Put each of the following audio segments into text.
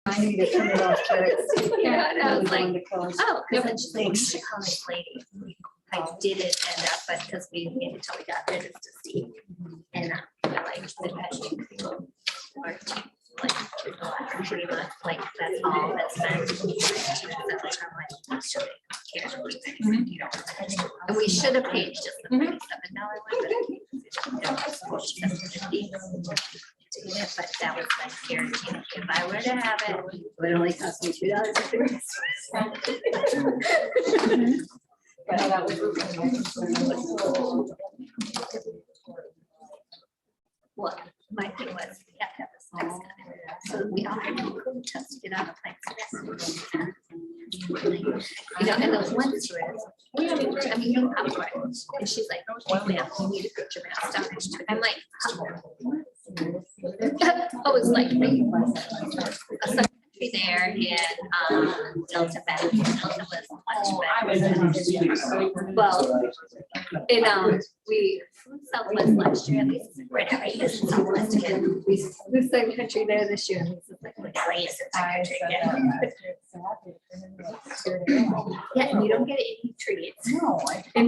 I need to turn it off first. Yeah, and I was like, Because oh, because then she's like, we should call this lady. I didn't end up, but because we waited till we got there just to see. And like the passion or like the last 3 months, like that's all that's been. I'm like, should I care? You know, and we should have paid just the $37 one, but that was like guaranteed. If I were to have it, it would only cost me $2. But that was. Well, my thing was, we have to have this next time. So we all had to test to get on the plane. You know, and those ones she was, I mean, you have one. And she's like, oh, ma'am, you need to put your mask on. I'm like, oh, it's like a country there and Delta back. Delta was much better. Well, and we flew Southwest last year, at least right now, right? This is Southwest again. We flew Sun Country there this year. And this is like the greatest country again. Yeah, and you don't get any treats. No. And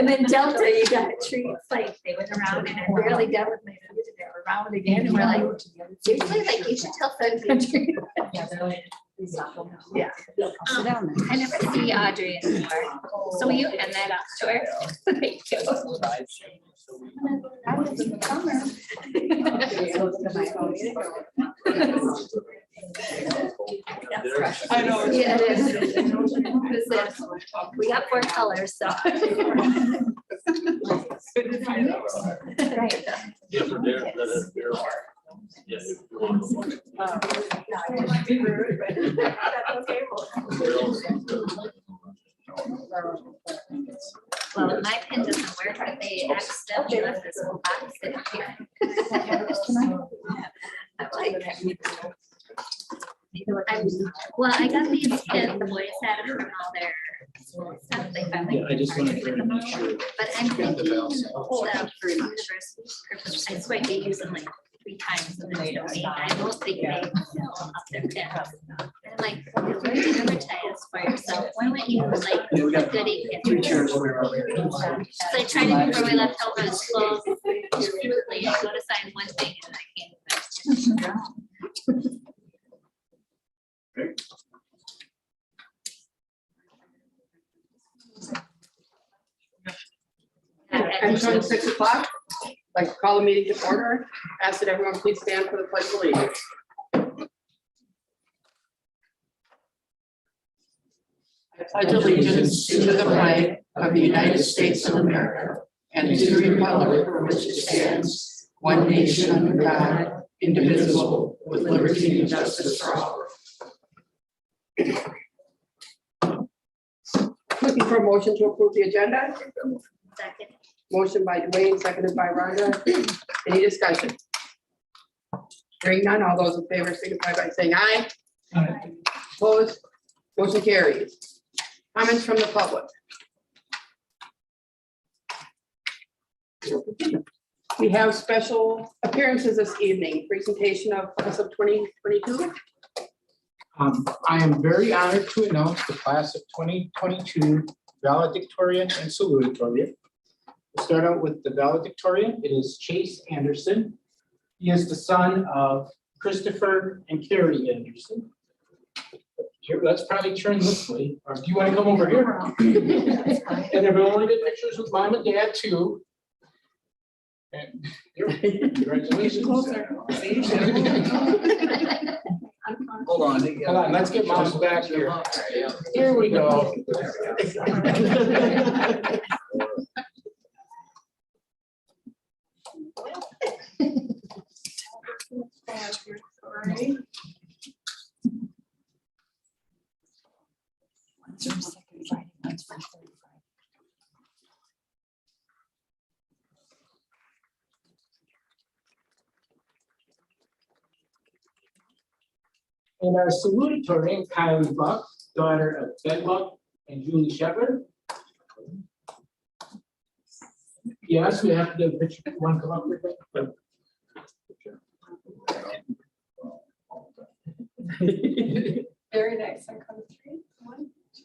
then Delta, you got treats like they went around and I barely done with my food and they were around again. And we're like, seriously, like you should tell Sun Country. Yeah. Sit down then. I never see Audrey anymore. So will you hand that off to her? Thank you. I was in the summer. I know. Yeah, it is. We got 4 colors, so. Right. Yeah, for there, that is there. Yes. Well, my pen doesn't work, but they accidentally left this whole box in here. I like it. Well, I got these pins, the boys had them from all their stuff they finally. Yeah, I just wanted to make sure. But I'm thinking that for university purpose, I swear they use them like 3 times and then they don't need. I don't think they fill up their pins. And I'm like, you're going to advertise for yourself. Why don't you like put good ink in your So I tried it before we left home. I was closed. Absolutely. I go to sign one thing and I can't. And so it's 6 o'clock, like to call the meeting to order. Ask that everyone please stand for the pledge of allegiance. I pledge allegiance to the flag of the United States of America and to the republic for which it stands, one nation under God, indivisible, with liberty and justice for all. Looking for a motion to approve the agenda. Second. Motion by Dwayne, seconded by Rhonda. Any discussion? Hearing none, all those in favor signify by saying aye. Aye. Opposed? Motion carries. Comments from the public. We have special appearances this evening. Presentation of class of 2022. I am very honored to announce the class of 2022 valedictorian and salutatorian. We'll start out with the valedictorian. It is Chase Anderson. He is the son of Christopher and Carrie Anderson. Here, let's probably turn this way, or do you want to come over here? And everyone want to get pictures with mom and dad too. And congratulations. Hold on. Hold on, let's get mom's back here. Here we go. And our salutatorian, Kylie Buck, daughter of Ben Buck and Julie Shepherd. Yes, we have to get a picture. One come up with it. Very nice. I'm coming through. 1, 2.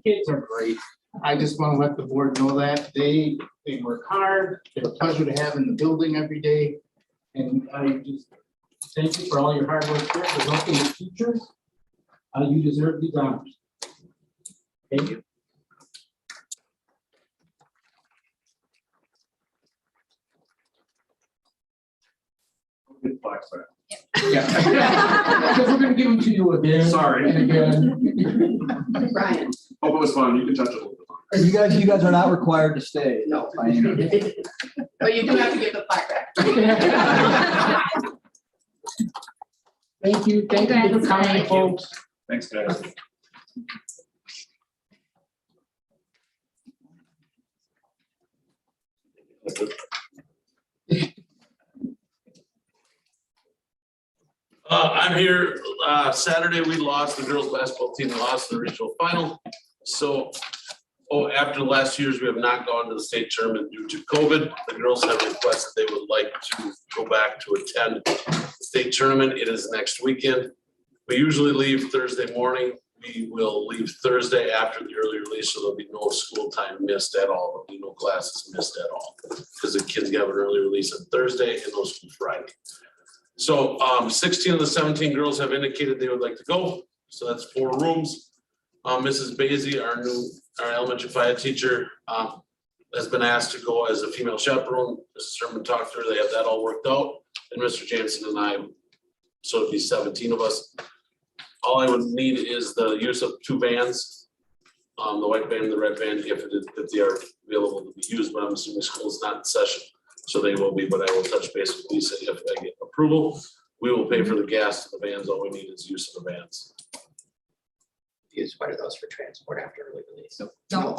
Kids are great. I just want to let the board know that they work hard. They're a pleasure to have in the building every day. And I just thank you for all your hard work here, for helping the teachers. You deserve these honors. Thank you. Good flex there. Yeah. Because we're gonna give them to you again. Sorry. And again. Brian, Hope it was fun. You can touch it a little bit. You guys are not required to stay. no, By any means. but you do have to give the plaque back. Thank you for Congrats. coming, Thank you. folks. Thanks, guys. I'm here, Saturday, we lost, the girls' basketball team lost the regional final. So, after last year's, we have not gone to the state tournament due to COVID. The girls have requested they would like to go back to attend the state tournament. It is next weekend. We usually leave Thursday morning. We will leave Thursday after the early release, so there'll be no school time missed at all. There'll be no classes missed at all. Because the kids have an early release on Thursday and no school Friday. So 16 of the 17 girls have indicated they would like to go. So that's 4 rooms. Mrs. Basie, our elementary FIA teacher, has been asked to go as a female chaperone. Mrs. Sherman talked to her, they have that all worked out. And Mr. Jansen and I, so it'd be 17 of us. All I would need is the use of 2 vans, the white van and the red van, if they are available to be used, but I'm assuming school's not in session. So they will be, but I will touch base with Lisa if I get approval. We will pay for the gas to the vans. All we need is use of the vans. Use one of those for transport after early release. No.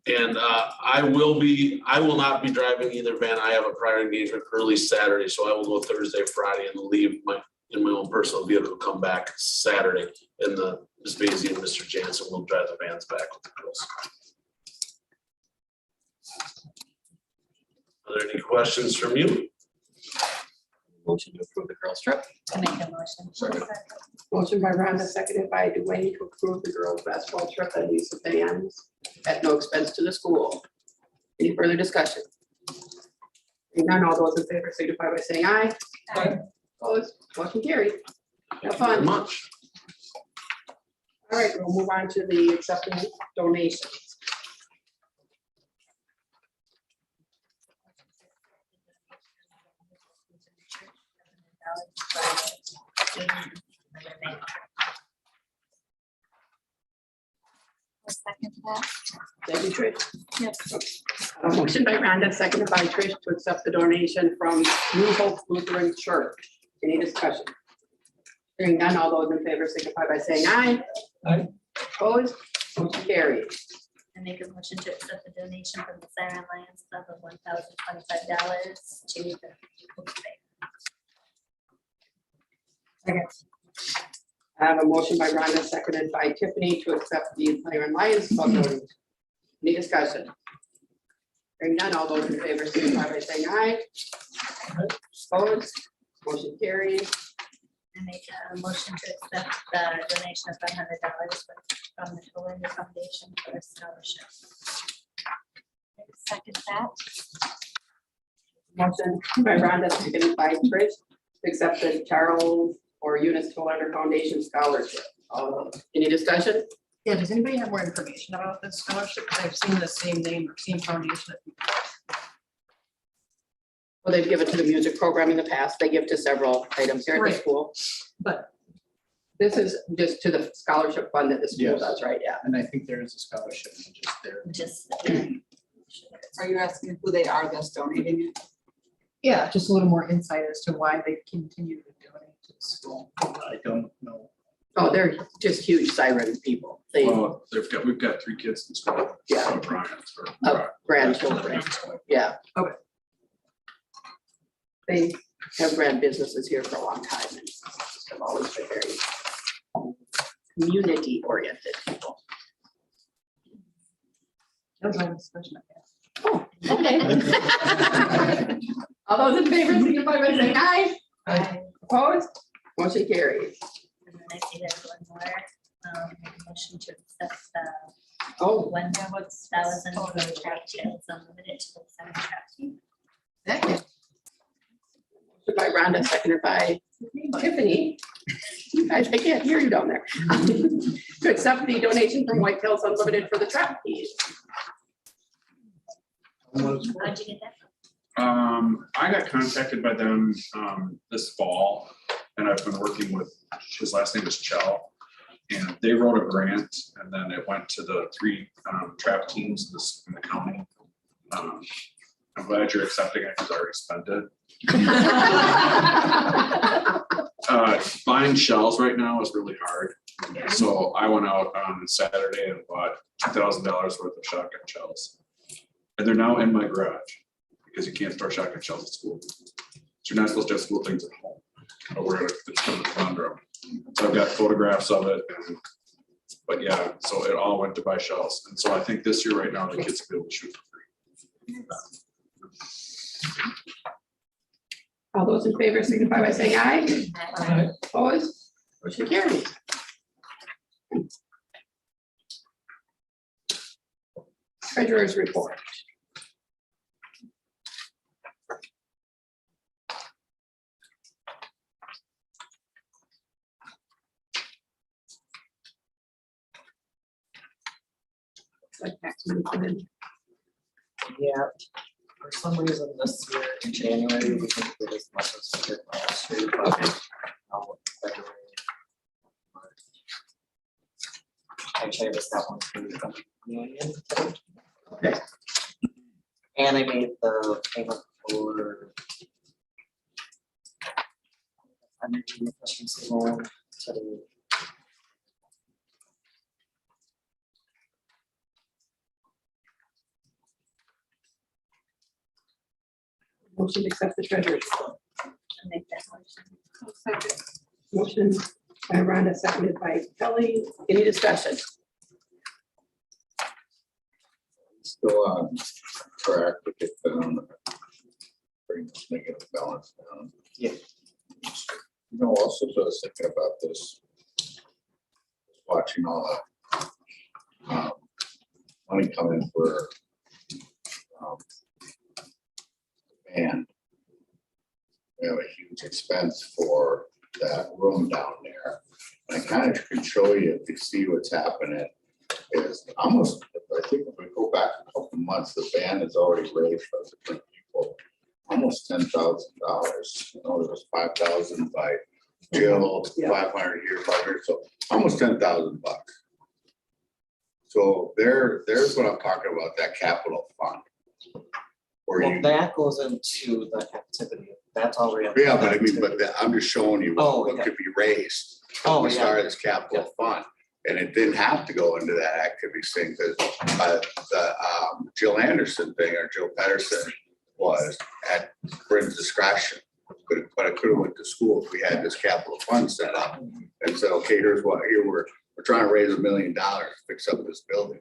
And I will not be driving either van. I have a prior engagement early Saturday, so I will go Thursday, Friday, and leave in my own personal vehicle, come back Saturday. And Ms. Basie and Mr. Jansen will drive the vans back with the girls. Are there any questions from you? Motion to approve the girls trip. I make a motion. Motion by Rhonda, seconded by Dwayne to approve the girls basketball trip and use of vans at no expense to the school. Any further discussion? Hearing none, all those in favor signify by saying aye. Aye. Opposed, motion carried. Have Thank you very fun. much. All right, we'll move on to the accepting donations. Second that. Thank you, Trish. Yes. A motion by Rhonda, seconded by Trish to accept the donation from New Hope Lutheran Church. Any discussion? Hearing none, all those in favor signify by saying aye. Aye. Opposed, motion carried. I make a motion to accept the donation from the Siren Lions Club of $1,025 to the food bank. Second. I have a motion by Rhonda, seconded by Tiffany to accept the Siren Lions Club donation. Any discussion? Hearing none, all those in favor signify by saying aye. Opposed, motion carried. I make a motion to accept the donation of $500 from the Toledo Foundation for a scholarship. Second that. Motion by Rhonda, seconded by Trish, to accept the Charles or Eunice Toledo Foundation Scholarship. Any discussion? Yeah, does anybody have more information about this scholarship? Because I've seen the same name, or same foundation. Well, they've given to the music program in the past. They give to several items here at the Right. school. But This is just to the scholarship fund that the school Yes. does, right? Yeah. And I think there is a scholarship just there. Just. Are you asking who they are that's donating it? yeah, just a little more insight as to why they continue to donate to the school. I don't know. Oh, they're just huge Siren people. They, Well, we've got 3 kids in school. Yeah. Brian's for. grandchildren, yeah. Okay. They have ran businesses here for a long time and have always been very community oriented people. That was all the discussion I had. Okay. All those in favor, signify by saying aye. Aye. Opposed? Motion carries. And then I see there's one more, make a motion to accept the Oh, 1,000 for trap channels unlimited to the seven trap team. Second. motion by Rhonda, seconded by Tiffany. Guys, I can't hear you down there. To accept the donation from White Tails Unlimited for the trap fees. How'd you get that? I got contacted by them, this fall, and I've been working with, his last name is Chell. And they wrote a grant, and then it went to the 3 trap teams in the county. I'm glad you're accepting it, because I already spent it. Buying shells right now is really hard. So I went out on Saturday and bought $2,000 worth of shotgun shells. And they're now in my garage, because you can't store shotgun shells at school. So you're not supposed to have school things at home. But we're gonna just put it under them. So I've got photographs of it. But yeah, so it all went to buy shells. And so I think this year right now, the kids will be able to shoot for free. All those in favor, signify by saying aye. Opposed? Motion carries. Treasurer's report. Like tax money come in. Yeah, for some reason this year in January, we didn't get as much as we did last year, but Okay. now with February, March. Actually, I just got one for the million today. Okay. And I made the payment for energy efficiency loan today. Motion to accept the treasurer's report. I'll make that motion. Motion by Rhonda, seconded by Kelly. Any discussion? Still on track to get down, bring this negative balance down. Yeah. You know, also I was thinking about this, watching all the money coming for and we have a huge expense for that room down there. And I kind of can show you, if you see what's happening, is almost, I think if we go back a couple of months, the band has already raised for different people almost $10,000. You know, there was 5,000 by Jill, 500 here, 500, so almost $10,000 bucks. So there's what I'm talking about, that capital fund. Where Well, you, that goes into the activity. That's already. yeah, but I mean, but I'm just showing you Oh, what yeah. could be raised. Oh, We yeah. started this capital fund, and it didn't have to go into that activities thing, because the Jill Anderson thing, or Jill Pedersen, was at Bryn's discretion. But I could have went to school if we had this capital fund set up and said, okay, here's what, here we're trying to raise $1 million to fix up this building.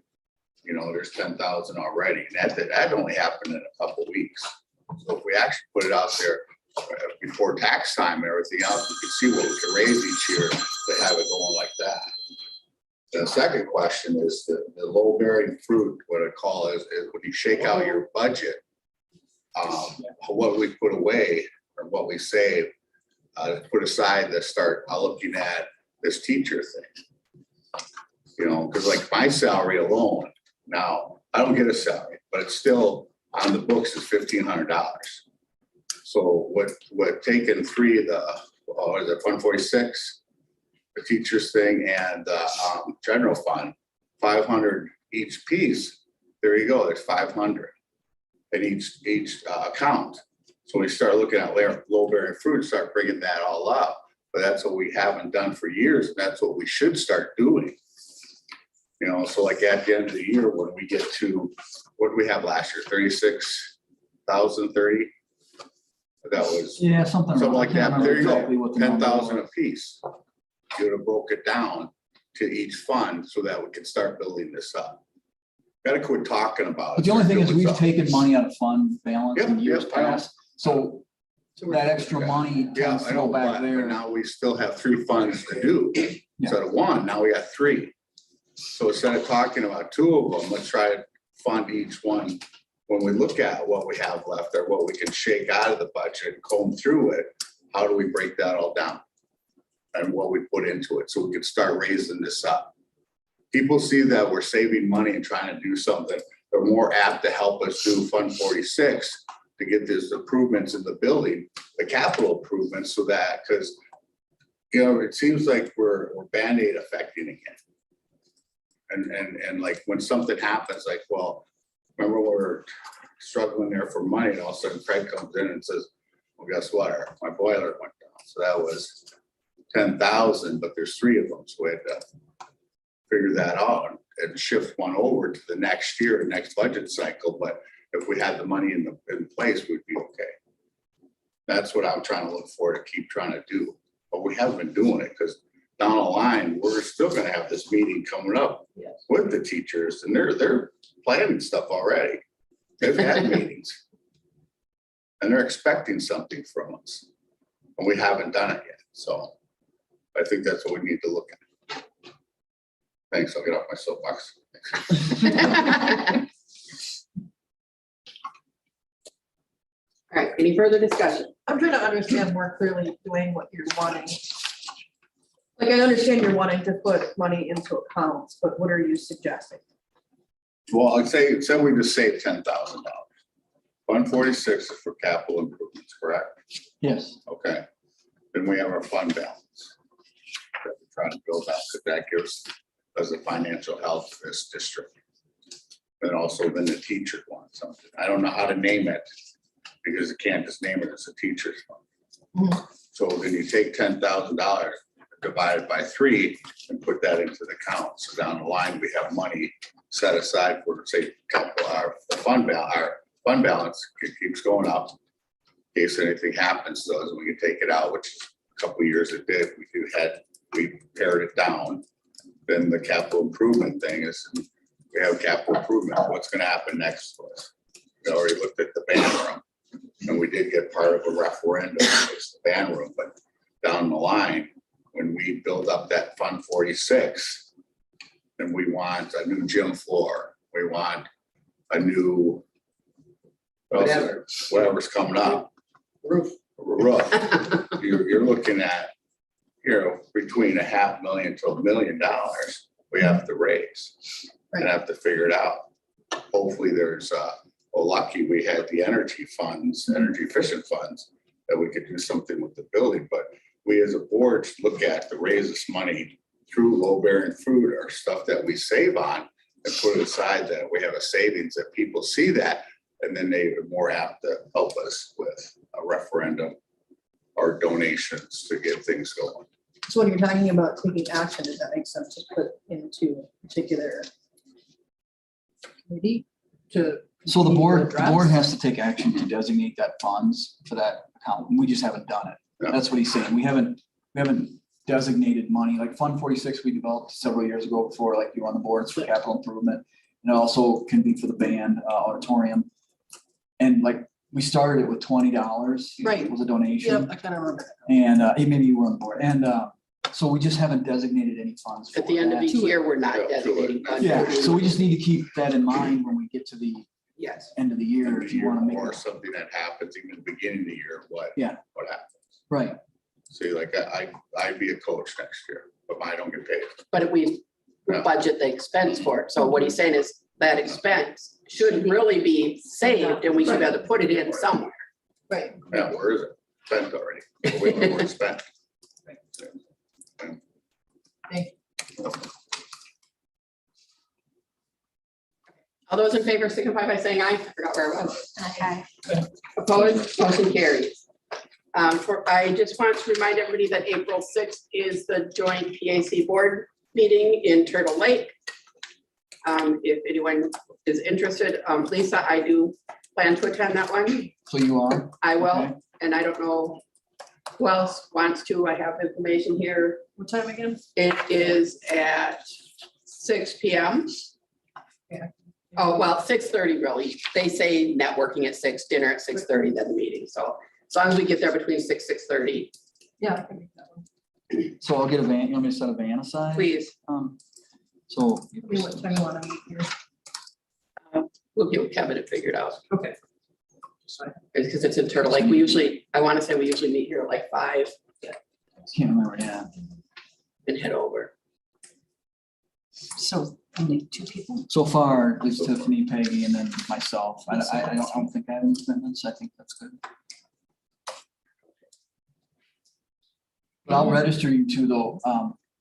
You know, there's 10,000 already, and that only happened in a couple of weeks. So if we actually put it out there before tax time and everything else, we can see what we can raise each year to have it going like that. The second question is the low bearing fruit, what I call is when you shake out your budget, what we put away or what we save, put aside to start looking at this teacher thing. You know, because like my salary alone, now I don't get a salary, but it's still on the books is $1,500. So what taking three of the, is it 146, the teachers thing and general fund, 500 each piece. There you go. There's 500 in each account. So we start looking at low bearing fruit, start bringing that all up. But that's what we haven't done for years, and that's what we should start doing. You know, so like at the end of the year, when we get to, what did we have last year? 36,030. That was Yeah, something like that. There you go. Exactly what the number 10,000 a was. piece. You would have broke it down to each fund so that we could start building this up. Gotta quit talking about it. But the only thing is, Start doing we've something. taken money out of fund balance in Yep, years yep, I know. past, so that extra money Yeah, tends I to know, go back but there. now we still have 3 funds to do. Instead of 1, now we got 3. So instead of talking about 2 of them, let's try to fund each one. When we look at what we have left or what we can shake out of the budget and comb through it, how do we break that all down? And what we put into it, so we can start raising this up. People see that we're saving money and trying to do something, they're more apt to help us do Fund 46 to get these improvements in the building, the capital improvements, so that, because, you know, it seems like we're Band-Aid affecting again. And like when something happens, like, well, remember we we're struggling there for money, and all of a sudden Craig comes in and says, well, guess what, my boiler went down, so that was 10,000, but there's 3 of them, so we had to figure that out and shift one over to the next year, next budget cycle. But if we had the money in place, we'd be okay. That's what I'm trying to look for, to keep trying to do, but we haven't been doing it, because down the line, we're still gonna have this meeting coming up with the teachers, and they're planning stuff already. They've had meetings. And they're expecting something from us, and we haven't done it yet, so I think that's what we need to look at. Thanks, I'll get off my soapbox. All right, any further discussion? I'm trying to understand more clearly, Dwayne, what you're wanting. Like, I understand you're wanting to put money into accounts, but what are you suggesting? Well, I'd say we just saved $10,000. Fund 46 is for capital improvements, correct? Yes, Okay. Then we have our fund balance that we're trying to build up, because that gives us a financial health to this district. And also then the teacher wants something. I don't know how to name it, because you can't just name it as a teacher's fund. So then you take $10,000, divide it by 3, and put that into the account. So down the line, we have money set aside for, say, our fund balance keeps going up. In case anything happens to us, we can take it out, which is a couple of years it did. We pared it down. Then the capital improvement thing is, we have capital improvement. What's gonna happen next to us? We already looked at the band room, and we did get part of a referendum against the band room, but down the line, when we build up that Fund 46, then we want a new gym floor. We want a new, whatever's coming up. Roof. You're looking at, between $500,000 to $1 million we have to raise and have to figure it out. Hopefully there's, well, lucky we had the energy efficient funds, that we could do something with the building. But we as a board should look at to raise this money through low bearing fruit or stuff that we save on, and put it aside, that we have a savings, that people see that, and then they are more apt to help us with a referendum or donations to get things going. So when you're talking about taking action, does that make sense to put into a particular committee to? so the board address? has to take action to designate that funds for that account. We just haven't done it. Yeah. That's what he's saying. We haven't designated money, like Fund 46 we developed several years ago before, like you on the boards for capital improvement. And it also can be for the band auditorium. And like, we started it with $20. Right. It was a donation. Yep, I kind of remember. And maybe you were on the board. And so we just haven't designated any funds for At the end of that. each year, we're not Yeah, designating funds. Yeah, so we just need to keep that in mind when we get to the Yes. end of the year, if you want to make Or it. something that happens even in the beginning of the year, what happens? Right, See, like I'd be a coach next year, but I don't get paid. But if we Yeah. budget the expense for it, so what he's saying is that expense should really be saved, and we should have to put it in somewhere. Right. Yeah, where is it? Spent already. We know where it's spent. All those in favor signify by saying aye. I forgot where I was. Okay. Opposed, motion carries. I just want to remind everybody that April 6th is the joint PAC board meeting in Turtle Lake. If anyone is interested, Lisa, I do plan to attend that one. so you are, I will, Okay. and I don't know who else wants to. I have information here. What time again? It is at 6 p.m. Oh, well, 6:30 really. They say networking at 6, dinner at 6:30, then the meeting. So as long as we get there between 6:30, Yeah. I can make that one. So I'll get a van, you want me to set a van aside? please. So. Tell me what time you want to meet here. We'll get with Kevin and figure it out. Okay. Because it's in Turtle Lake. I want to say we usually meet here at like 5 Can't remember, yeah. and head over. So only 2 people? So far, there's Tiffany, Peggy, and then myself. I don't think I have any commitments. I think that's good. But I'll register you too, though.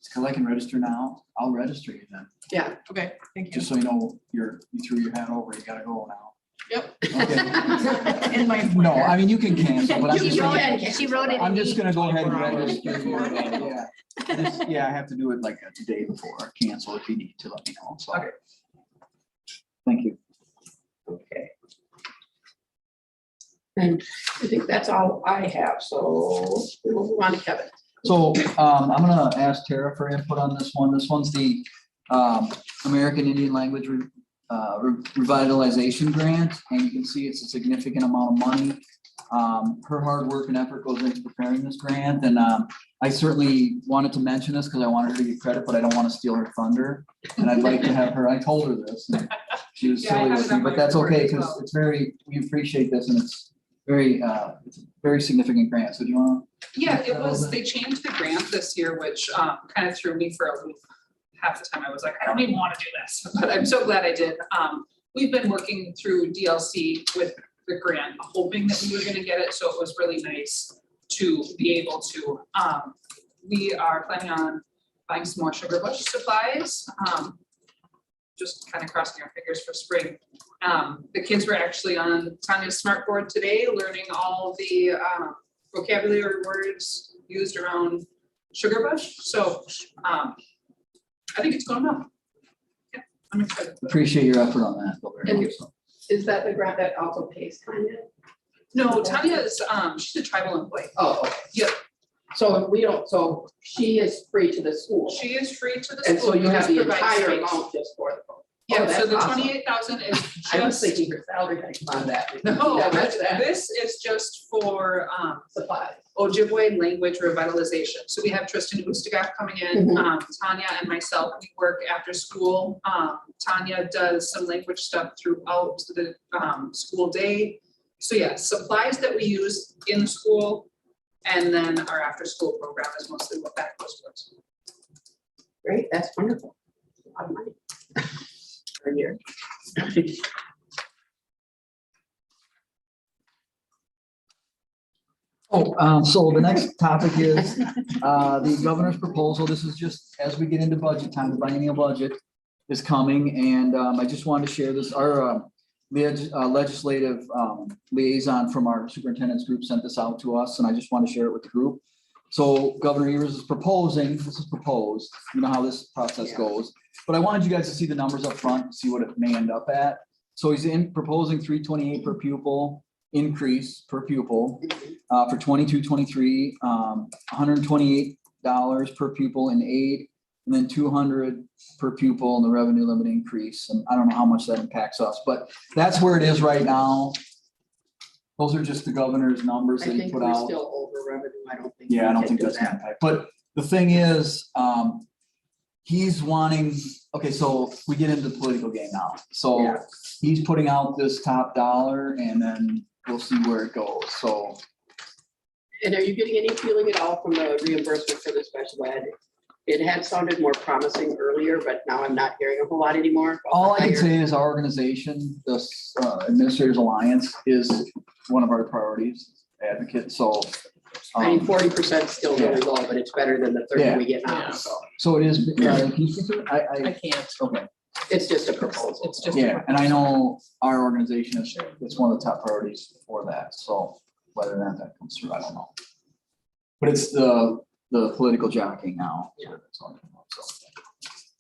Because I can register now. I'll register you then. Yeah. Okay, thank you. Just so you know, you threw your hat over. You gotta go now. Yep. Okay. In my. No, I mean, you can cancel, but I'm You just can gonna, cancel. She wrote it. I'm just gonna go ahead and 24 hours. register you. Yeah, I have to do it like a day before. Cancel if you need to let me know. So. Okay. Thank you. Okay. And I think that's all I have. So we'll move on to Kevin. So I'm gonna ask Tara for input on this one. This one's the American Indian Language Revitalization Grant, and you can see it's a significant amount of money. Her hard work and effort goes into preparing this grant, and I certainly wanted to mention this because I wanted her to get credit, but I don't want to steal her thunder. And I'd like to have her, I told her this, and she was Yeah, I silly have with it me, on but my that's report okay, as because well. it's we appreciate this, and it's a very significant grant. So do you want to? Yeah, it was, they changed the grant this year, which kind of threw me for a loop. Half the time I was like, I don't even want to do this, but I'm so glad I did. We've been working through DLC with the grant, hoping that we were gonna get it, so it was really nice to be able to. We are planning on buying some more sugar bush supplies, just kind of crossing our fingers for spring. The kids were actually on Tanya's smart board today, learning all the vocabulary words used around sugar bush, so I think it's going well. Yeah, I'm excited. Appreciate your effort on that. Bill, very And much so. Is that the grant that also pays Tanya? No, Tanya is, she's a tribal employee. Oh, okay. Yep. So we don't, so she is free to the school. She is free to the And school. so you have We the just provide entire space. amount just for the. Yeah, so that's the awesome. 28,000 is I was just, thinking her salary had come on that. no, Yeah, that- this is just for Supplies. Ojibwe language revitalization. So we have Tristan Ustigach coming in, Mhm. Tanya and myself, we work after school. Tanya does some language stuff throughout the school day. So yeah, supplies that we use in school, and then our after-school program is mostly what that goes towards. Great, that's wonderful. A lot of money. Per year. So the next topic is the governor's proposal. This is just as we get into budget time, the biennial budget is coming, and I just wanted to share this. Our legislative liaison from our superintendent's group sent this out to us, and I just want to share it with the group. So Governor Evers is proposing, this is proposed, you know how this process goes, but I wanted you guys to see the numbers up front, see what it may end up at. So he's proposing $328 per pupil increase per pupil for 22-23, $128 per pupil in aid, and then $200 per pupil in the revenue limit increase. And I don't know how much that impacts us, but that's where it is right now. Those are just the governor's numbers I that he think put we're out. still over revenue. I don't think. Yeah, I we don't can think do that's gonna that. impact, but the thing is, he's wanting, okay, so we get into the political game now. So Yeah. he's putting out this top dollar and then we'll see where it goes, so. And are you getting any feeling at all from the reimbursement for the special ed? It had sounded more promising earlier, but now I'm not hearing a whole lot anymore. All I can say is our organization, this Administrators Alliance, is one of our priorities, advocate, so. I mean, 40% is still really low, but it's better than the 30 Yeah. we get now, so So it is, can you speak to it? I can't. Okay, it's just a proposal. It's just. yeah, and I know our organization is, it's one of the top priorities for that, so whether or not that comes through, I don't know. But it's the political jockeying now. Yeah. That's all I know, so.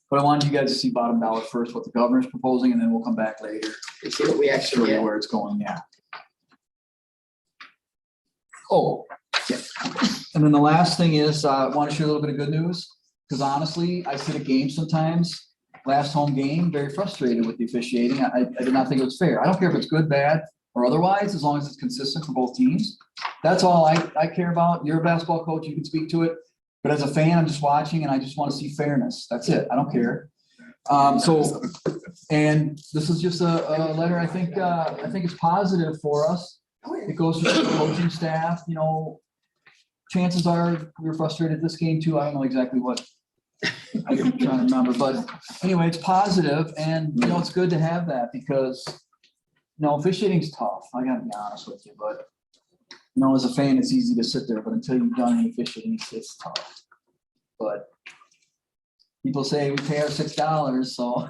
But I wanted you guys to see bottom dollar first, what the governor's proposing, and then we'll come back later, And see what we show actually you get. where it's going, yeah. Oh, yeah. And then the last thing is, I want to share a little bit of good news, because honestly, I sit at games sometimes, last home game, very frustrated with the officiating. I did not think it was fair. I don't care if it's good, bad, or otherwise, as long as it's consistent for both teams. That's all I care about. You're a basketball coach, you can speak to it. But as a fan, I'm just watching and I just want to see fairness. That's it. I don't care. And this is just a letter, I think it's positive for us. It goes to the coaching staff, you know, chances are we were frustrated this game too. I don't know exactly what. I'm trying to remember, but anyway, it's positive and, you know, it's good to have that because, you know, officiating's tough. I gotta be honest with you, but, you know, as a fan, it's easy to sit there, but until you've done any officiating, it's tough. But people say we pay our $6, so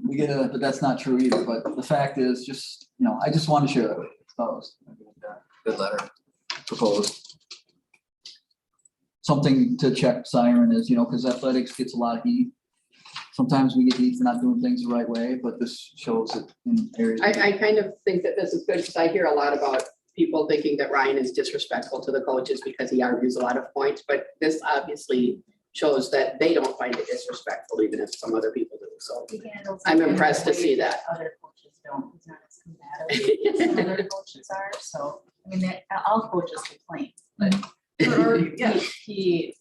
we get but that's not true either. But the fact is just, you know, I just want to share that with you. That was a good letter proposed. Something to check Siren is, you know, because athletics gets a lot of heat. Sometimes we get heat for not doing things the right way, but this shows it in areas. I kind of think that this is good because I hear a lot about people thinking that Ryan is disrespectful to the coaches because he argues a lot of points, but this obviously shows that they don't find it disrespectful, even if some other people do. So I'm impressed to see that. Other coaches don't, it's not as combative as some other coaches are, so, I mean, all coaches complain, but he,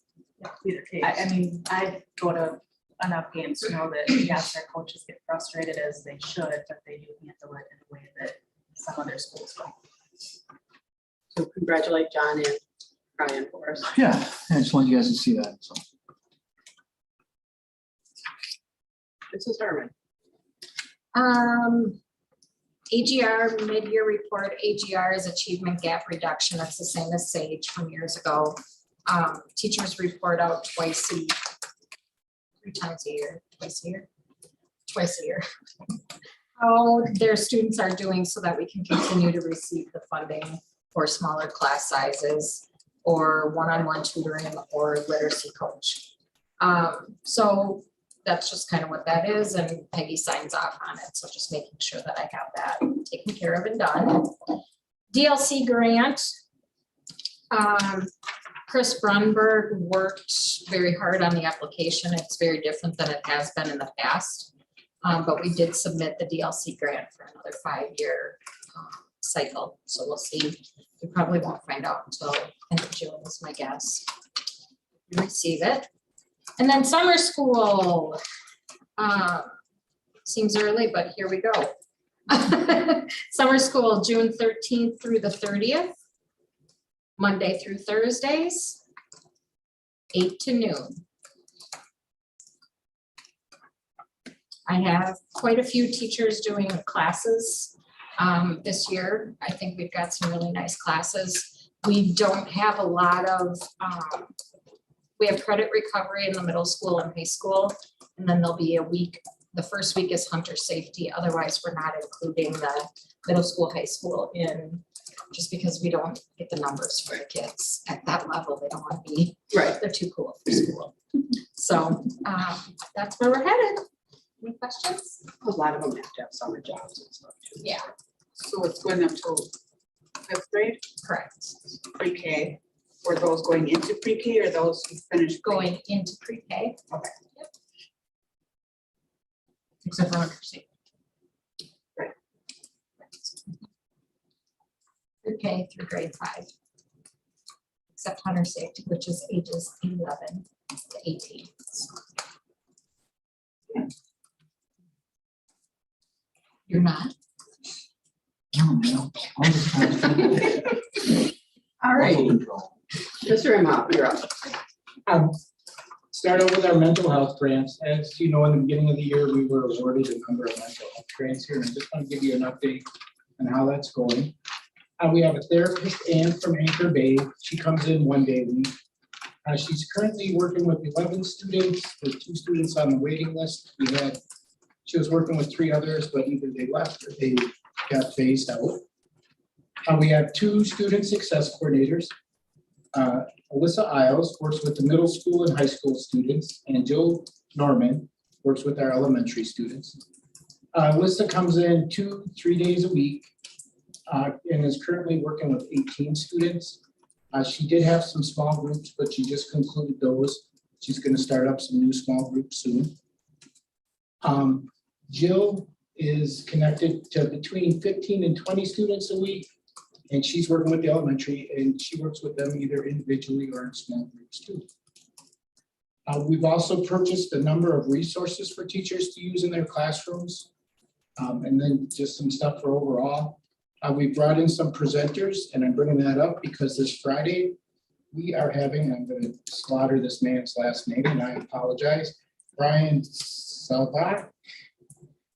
I mean, I go to enough games to know that, yes, our coaches get frustrated as they should, but they do handle it in a way that some other schools don't. So congratulate John and Ryan for us. Yeah, I just want you guys to see that, so. This is Herman. AGR mid-year report, AGR is achievement gap reduction. That's the same as SAGE from years ago. Teachers report out three times a year, twice a year. How their students are doing so that we can continue to receive the funding for smaller class sizes or one-on-one tutoring or literacy coach. So that's just kind of what that is, and Peggy signs off on it. So just making sure that I have that taken care of and done. DLC grant. Chris Brunberg worked very hard on the application. It's very different than it has been in the past. But we did submit the DLC grant for another 5-year cycle. So we'll see. We probably won't find out until end of June is my guess. We receive it. And then summer school, seems early, but here we go. Summer school, June 13th through the 30th, Monday through Thursdays, 8 to noon. I have quite a few teachers doing classes this year. I think we've got some really nice classes. We don't have a lot of, we have credit recovery in the middle school and high school, and then there'll be a week. The first week is hunter safety. Otherwise, we're not including the middle school, high school in, just because we don't get the numbers for the kids at that level. They don't want to be, Right. they're too cool for school. So that's where we're headed. Any questions? A lot of them have to have summer jobs and stuff too. Yeah, So it's going up to 5th grade, correct. pre-K, or those going into pre-K or those who finished Going into pre-K. Okay. Yep. Except for hunter safety. Right. Pre-K through grade 5. Except hunter safety, which is ages 11 to 18. You're not? All right, Mr. Imhoff, you're up. Start out with our mental health grants. As you know, in the beginning of the year, we were awarded a number of mental health grants here, and I just want to give you an update on how that's going. We have a therapist, Ann from Anchor Bay. She comes in 1 day a week. She's currently working with 11 students, with 2 students on the waiting list. She was working with 3 others, but either they left or they got phased out. We have 2 student success coordinators. Alyssa Isles works with the middle school and high school students, and Jill Norman works with our elementary students. Alyssa comes in 2-3 days a week and is currently working with 18 students. She did have some small groups, but she just concluded those. She's going to start up some new small groups soon. Jill is connected to between 15 and 20 students a week. And she's working with the elementary, and she works with them either individually or in small groups too. We've also purchased a number of resources for teachers to use in their classrooms. And then just some stuff for overall. We brought in some presenters, and I'm bringing that up because this Friday, we are having, I'm gonna slaughter this man's last name, and I apologize, Brian Salvat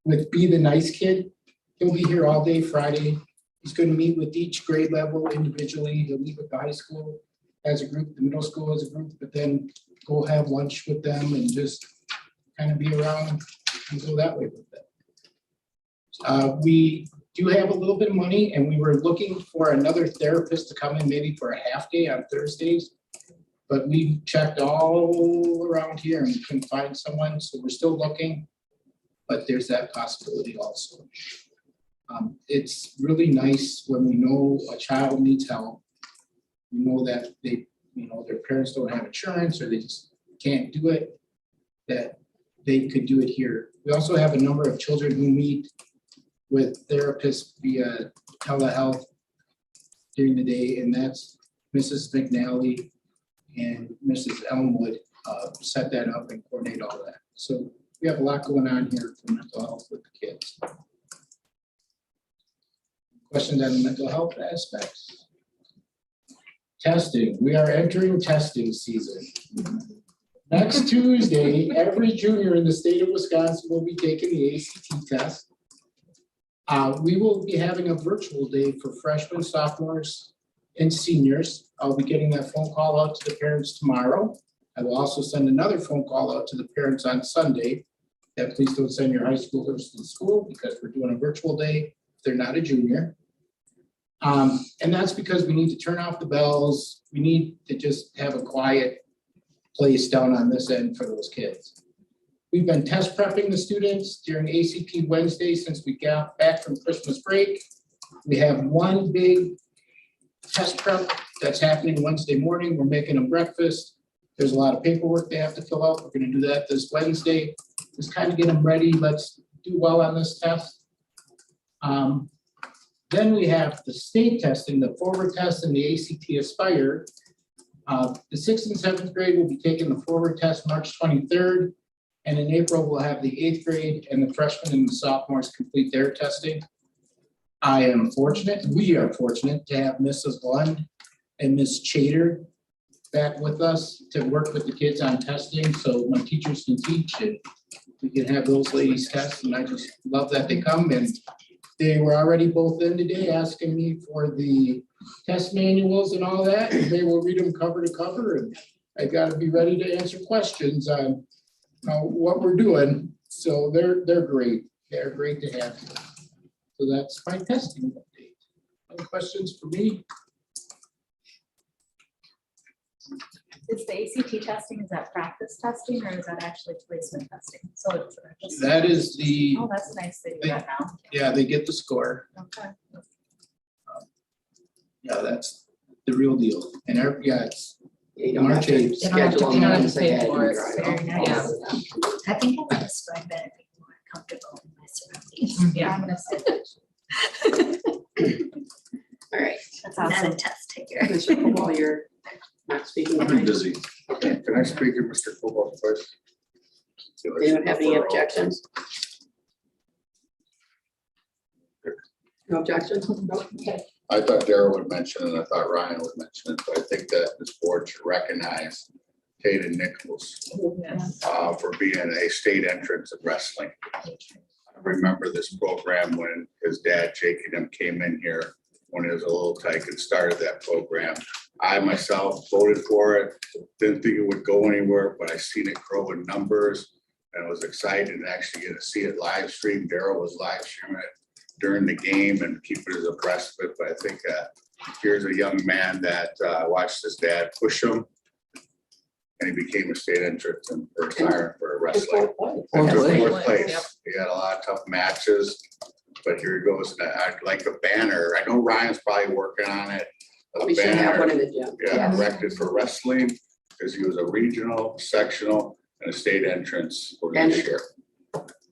with Be the Nice Kid. He'll be here all day Friday. He's gonna meet with each grade level individually. He'll meet with the high school as a group, the middle school as a group, but then go have lunch with them and just kind of be around and go that way with them. We do have a little bit of money, and we were looking for another therapist to come in maybe for a half day on Thursdays. But we checked all around here and we couldn't find someone, so we're still looking. But there's that possibility also. It's really nice when we know a child needs help. We know that they, their parents don't have insurance or they just can't do it, that they could do it here. We also have a number of children who meet with therapists via telehealth during the day, and that's Mrs. McNally and Mrs. Elmwood set that up and coordinate all that. So we have a lot going on here for mental health with the kids. Questions on the mental health aspects? Testing. We are entering testing season. Next Tuesday, every junior in the state of Wisconsin will be taking the ACT test. We will be having a virtual day for freshmen, sophomores, and seniors. I'll be getting that phone call out to the parents tomorrow. I will also send another phone call out to the parents on Sunday that please don't send your high schoolers to the school because we're doing a virtual day if they're not a junior. And that's because we need to turn off the bells. We need to just have a quiet place down on this end for those kids. We've been test prepping the students during ACT Wednesday since we got back from Christmas break. We have one big test prep that's happening Wednesday morning. We're making them breakfast. There's a lot of paperwork they have to fill out. We're going to do that this Wednesday. Just kind of get them ready. Let's do well on this test. Then we have the state testing, the forward test and the ACT Aspire. The 6th and 7th grade will be taking the forward test March 23rd. And in April, we'll have the 8th grade and the freshmen and the sophomores complete their testing. I am fortunate, we are fortunate to have Mrs. Lund and Ms. Chater back with us to work with the kids on testing. So my teachers can teach and we can have those ladies test. And I just love that they come, and they were already both in today asking me for the test manuals and all that. And they will read them cover to cover, and I got to be ready to answer questions on what we're doing. So they're great. They're great to have. So that's my testing update. Any questions for me? Is the ACT testing, is that practice testing or is that actually placement testing? So it's That is the, oh, that's nice they do that now. yeah, they get the score. Okay. Yeah, that's the real deal. And it's You don't have March to 8th. schedule You don't have them to pay ahead for and it. drive. Very nice. I think I would describe that as being more comfortable in my surroundings. Yeah, I'm gonna say that. All right. That's Not a awesome. test taker. Mr. Football, you're not speaking. I've been busy. Can I speak to Mr. Football first? Anyone have any objections? No objections? No? Okay. I thought Darryl would mention it, and I thought Ryan would mention it, but I think that this board should recognize Tate and Nichols for being a state entrance in wrestling. I remember this program when his dad, Jake, and them came in here when he was a little tyke and started that program. I myself voted for it, didn't think it would go anywhere, but I seen it grow in numbers and was excited to actually get to see it live streamed. Darryl was live streaming it during the game and keeping us abreast of it. But I think here's a young man that watched his dad push him, and he became a state entrance and for Siren for wrestling. And took fourth place. He had a lot of tough matches, but here he goes. I'd like a banner. I know Ryan's probably working on it. A We should have one banner, in the gym. yeah, erected for wrestling, because he was a regional, sectional, and a state entrance for this year.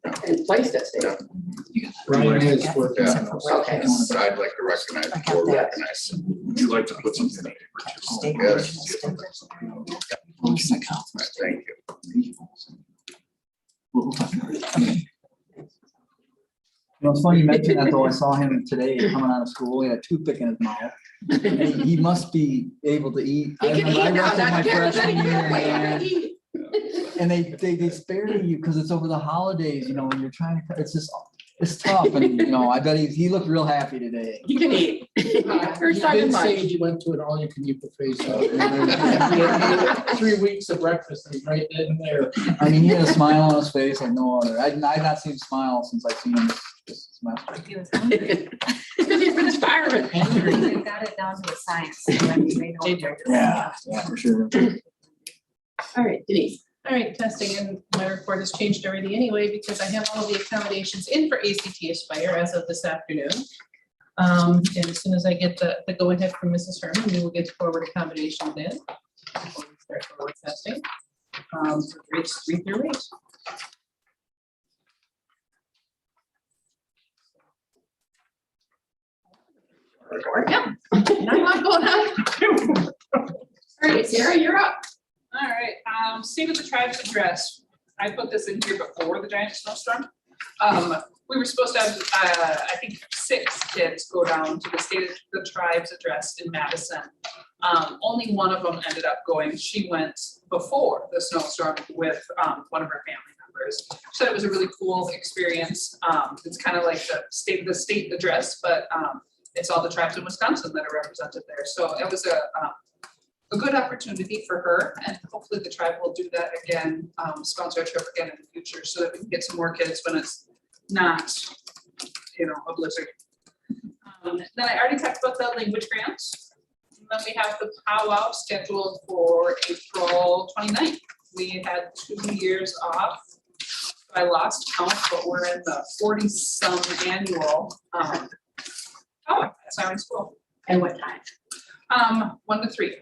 and placed it. Yeah. Brian has worked on those. Okay. But I'd like to recognize, or recognize. Would you like to put something in the paper? Yes. Thank you. We'll talk about it. Well, it's funny you mentioned that though. I saw him today coming out of school. He had a toothpick in his mouth. And he must be able to eat. I remember I worked in my freshman year, man. And they spare you because it's over the holidays, you know, when you're trying to, it's just, it's tough. And, you know, I bet he looked real happy today. You can eat. First He time in did say life. you went to an all-you-can-eat buffet. So 3 weeks of breakfast and right then and there. I mean, he had a smile on his face like no other. I've not seen him smile since I've seen him this semester. He was hungry. Because he's been starving. They got it down to the science. So then they know what they're doing. Yeah, for sure. All right, Denise. All right, testing, and my report has changed already anyway, because I have all the accommodations in for ACT Aspire as of this afternoon. And as soon as I get the go-ahead from Mrs. Herman, we will get forward accommodations in. Before we start forward testing. For grades 3 through 8. Yeah. Not a lot going on. All right, Sarah, you're up. All right, State of the Tribes address. I put this in here before the giant snowstorm. We were supposed to have, I think, 6 kids go down to the State of the Tribes address in Madison. Only one of them ended up going. She went before the snowstorm with one of her family members. She said it was a really cool experience. It's kind of like the state address, but it's all the tribes in Wisconsin that are represented there. So it was a good opportunity for her, and hopefully the tribe will do that again, sponsor a trip again in the future so that we can get some more kids when it's not, you know, a blizzard. Then I already talked about the language grants. And then we have the powwow scheduled for April 29th. We had 2 years off. I lost count, but we're in the 40-some annual powwow at Siren School. And what time? 1 to 3.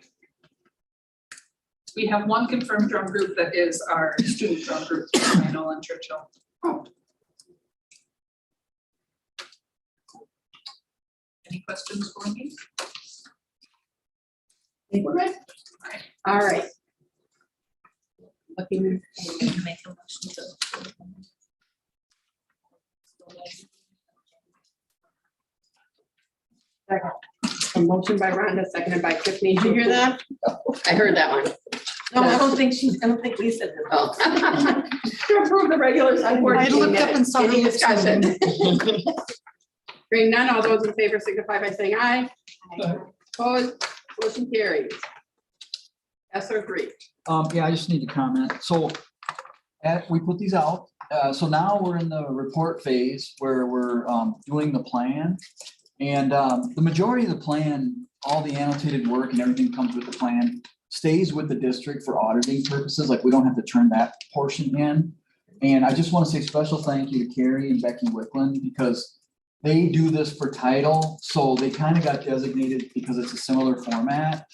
We have one confirmed drum group that is our student drum group, Manuel and Churchill. Oh. Any questions for me? I think we're good. All right. Looking. Make a motion to. A motion by Rhonda, seconded by Tiffany. Did you hear that? I heard that one. No, I don't think we said that. Oh. To approve the regular select board I meeting looked up and minutes. saw Any it. discussion? Hearing none, all those in favor signify by saying aye. Opposed, motion carries. SR3. Yeah, I just need to comment. So we put these out. So now we're in the report phase where we're doing the plan. And the majority of the plan, all the annotated work and everything comes with the plan, stays with the district for auditing purposes. Like we don't have to turn that portion in. And I just want to say special thank you to Carrie and Becky Wickland because they do this for title. So they kind of got designated because it's a similar format.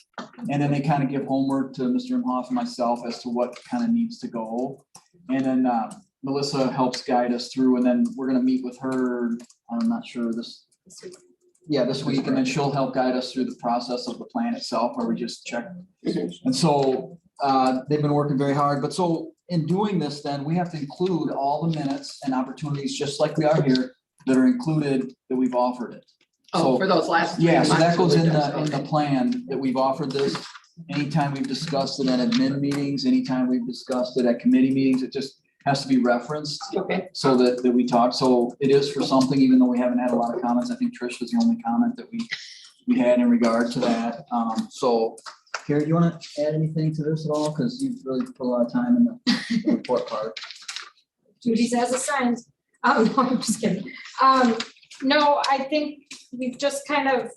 And then they kind of give homework to Mr. Imhoff and myself as to what kind of needs to go. And then Melissa helps guide us through, and then we're gonna meet with her, I'm not sure this week, and then she'll help guide us through the process of the plan itself, where we just check. And so they've been working very hard, but so in doing this, then we have to include all the minutes and opportunities, just like we are here, that are included that we've offered it. Oh, So- for those last. Yeah, so that goes in the the plan that we've offered this. Anytime we've discussed it at admin meetings, anytime we've discussed it at committee meetings, it just has to be referenced Okay, so that we talk. So it is for something, even though we haven't had a lot of comments. I think Trish was the only comment that we had in regard to that. So Carrie, do you want to add anything to this at all? Because you've really put a lot of time in the report part. Judy's as a science. No, I'm just kidding. No, I think we've just kind of,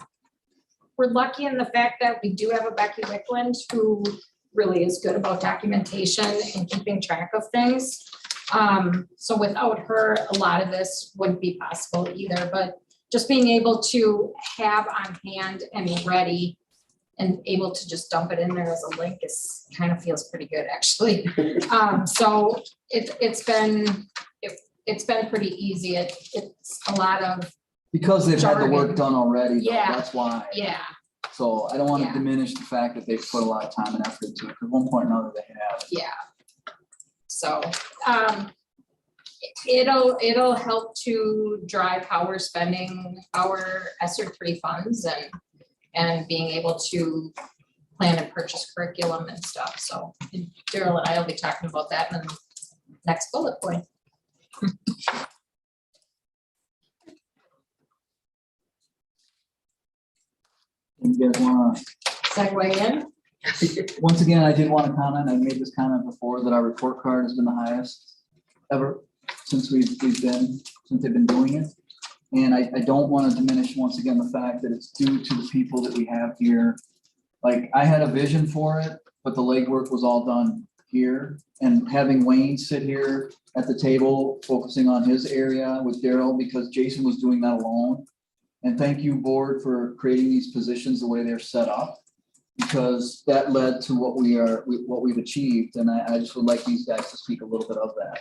we're lucky in the fact that we do have a Becky Wickland who really is good about documentation and keeping track of things. So without her, a lot of this wouldn't be possible either, but just being able to have on hand and ready and able to just dump it in there as a link is kind of feels pretty good, actually. So it's been, it's been pretty easy. It's a lot of, Because they've had the work Jargon. done already, though, Yeah. that's why. yeah, So I don't want to Yeah. diminish the fact that they've put a lot of time and effort into it, because one point or another they have. yeah. So, it'll help to drive how we're spending our ESSER three funds and being able to plan and purchase curriculum and stuff. So Daryl and I will be talking about that in the next bullet point. You guys wanna, Segue in. once again, I did want to comment, I made this comment before, that our report card has been the highest ever since they've been doing it. And I don't want to diminish, once again, the fact that it's due to the people that we have here. Like, I had a vision for it, but the legwork was all done here. And having Wayne sit here at the table, focusing on his area with Daryl, because Jason was doing that alone. And thank you, board, for creating these positions the way they're set up, because that led to what we've achieved. And I just would like these guys to speak a little bit of that.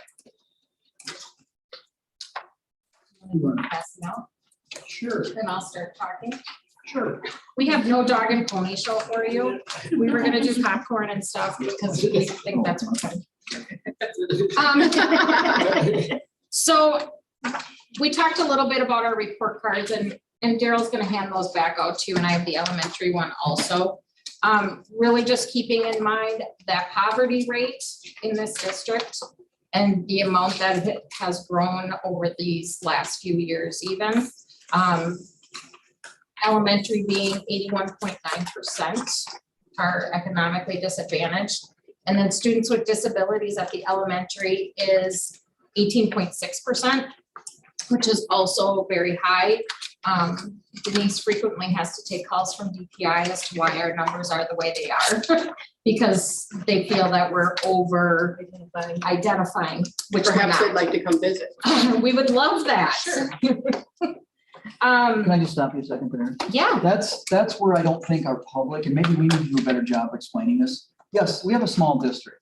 Pass it out, Sure, then I'll start talking. sure. We have no dog and pony show for you. We were gonna do popcorn and stuff because we think that's what fun. So we talked a little bit about our report cards and Daryl's gonna hand those back out to you, and I have the elementary one also. Really just keeping in mind that poverty rate in this district and the amount that it has grown over these last few years even. Elementary being 81.9% are economically disadvantaged. And then students with disabilities at the elementary is 18.6%, which is also very high. Denise frequently has to take calls from DPI as to why our numbers are the way they are, because they feel that we're over identifying, which we're Perhaps they'd not. like to come visit. We would love that. Sure. Can I just stop you a second there? Yeah, That's where I don't think our public, and maybe we need to do a better job explaining this. Yes, we have a small district.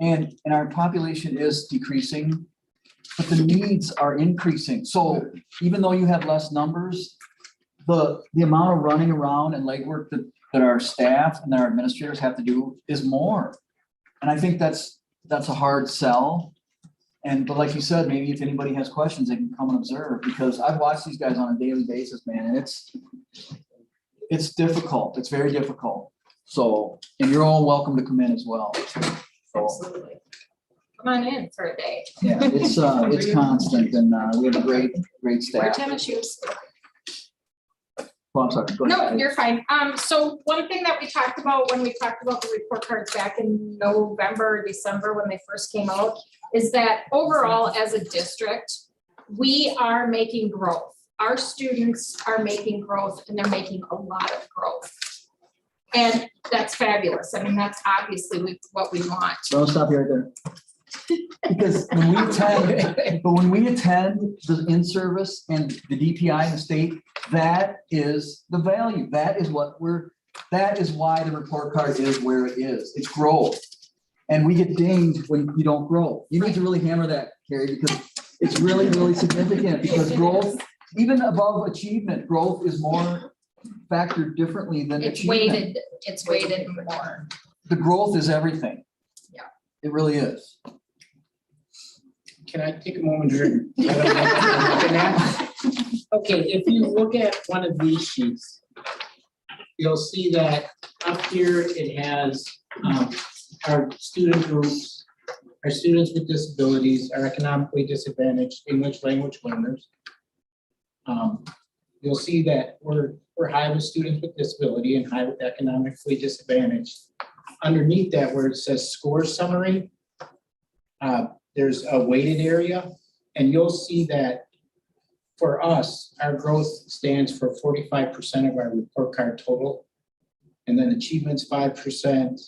And our population is decreasing, but the needs are increasing. So even though you have less numbers, the amount of running around and legwork that our staff and our administrators have to do is more. And I think that's a hard sell. But like you said, maybe if anybody has questions, they can come and observe, because I've watched these guys on a daily basis, man, and it's difficult. It's very difficult. So, and you're all welcome to come in as well. So, absolutely. Come on in for a day. yeah, it's constant, and we have a great Wear staff. tennis shoes. Oh, I'm sorry. Go No, ahead. you're fine. So one thing that we talked about when we talked about the report cards back in November, or December, when they first came out, is that overall as a district, we are making growth. Our students are making growth, and they're making a lot of growth. And that's fabulous. I mean, that's obviously what we want. Don't stop you right there. Because when we attend the in-service and the DPI in the state, that is the value. That is why the report card is where it is. It's growth. And we get dinged when you don't grow. You need to really hammer that, Carrie, because it's really, really significant, because growth, even above achievement, growth is more factored differently than achievement. It's weighted more. The growth is everything. Yeah. It really is. Can I take a moment here? Okay, if you look at one of these sheets, you'll see that up here it has our student groups, our students with disabilities, our economically disadvantaged English language learners. You'll see that we're high with students with disability and high with economically disadvantaged. Underneath that, where it says score summary, there's a weighted area, and you'll see that for us, our growth stands for 45% of our report card total. And then achievements 5%,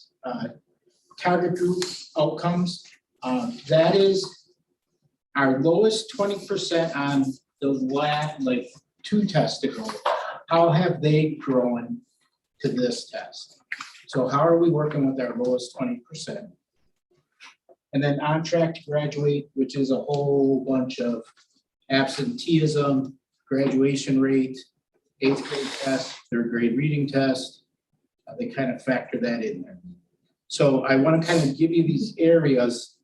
target group outcomes, that is our lowest 20% on those last like 2 tests ago. How have they grown to this test? So how are we working with our lowest 20%? And then on track to graduate, which is a whole bunch of absenteeism, graduation rate, 8th grade test, 3rd grade reading test. They kind of factor that in there. So I want to kind of give you these areas.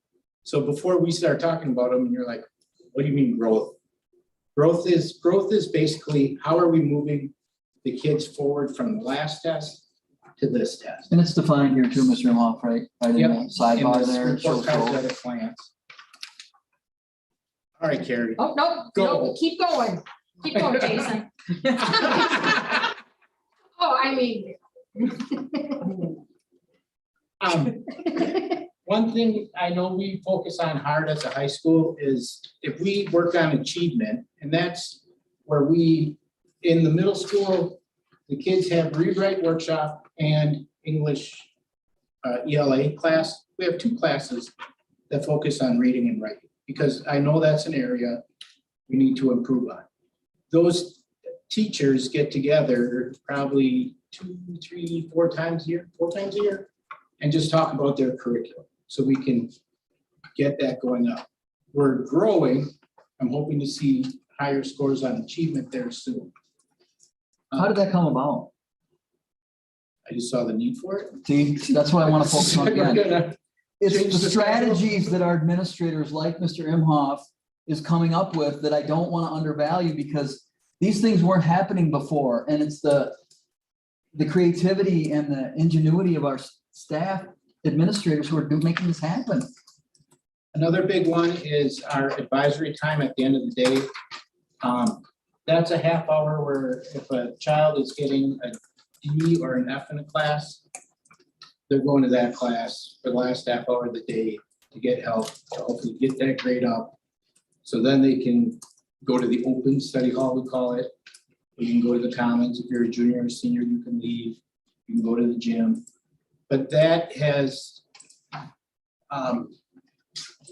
So before we start talking about them, and you're like, what do you mean growth? Growth is basically how are we moving the kids forward from the last test to this test? And it's defined here too, Mr. Imhoff, right? Right in the Yep. sidebar And the there. it report shows cards growth. are the plans. All right, Carrie. Oh, no, Go. no, keep going. Keep going, Jason. Oh, I mean. One thing I know we focus on hard as a high school is if we work on achievement, and that's where we, in the middle school, the kids have rewrite workshop and English ELA class. We have 2 classes that focus on reading and writing, because I know that's an area we need to improve on. Those teachers get together probably 2, 3, 4 times a year, and just talk about their curriculum, so we can get that going up. We're growing. I'm hoping to see higher scores on achievement there soon. How did that come about? I just saw the need for it. See, that's what I want to focus on again. It's Change the the strategies that our administrators like Mr. Imhoff is coming up with that I don't want to undervalue, because these things weren't happening before. And it's the creativity and the ingenuity of our staff administrators who are making this happen. Another big one is our advisory time at the end of the day. That's a half hour where if a child is getting a D or an F in a class, they're going to that class for the last half hour of the day to get help, to hopefully get that grade up. So then they can go to the open study hall, we call it. You can go to the commons. If you're a junior or senior, you can leave. You can go to the gym. But that has,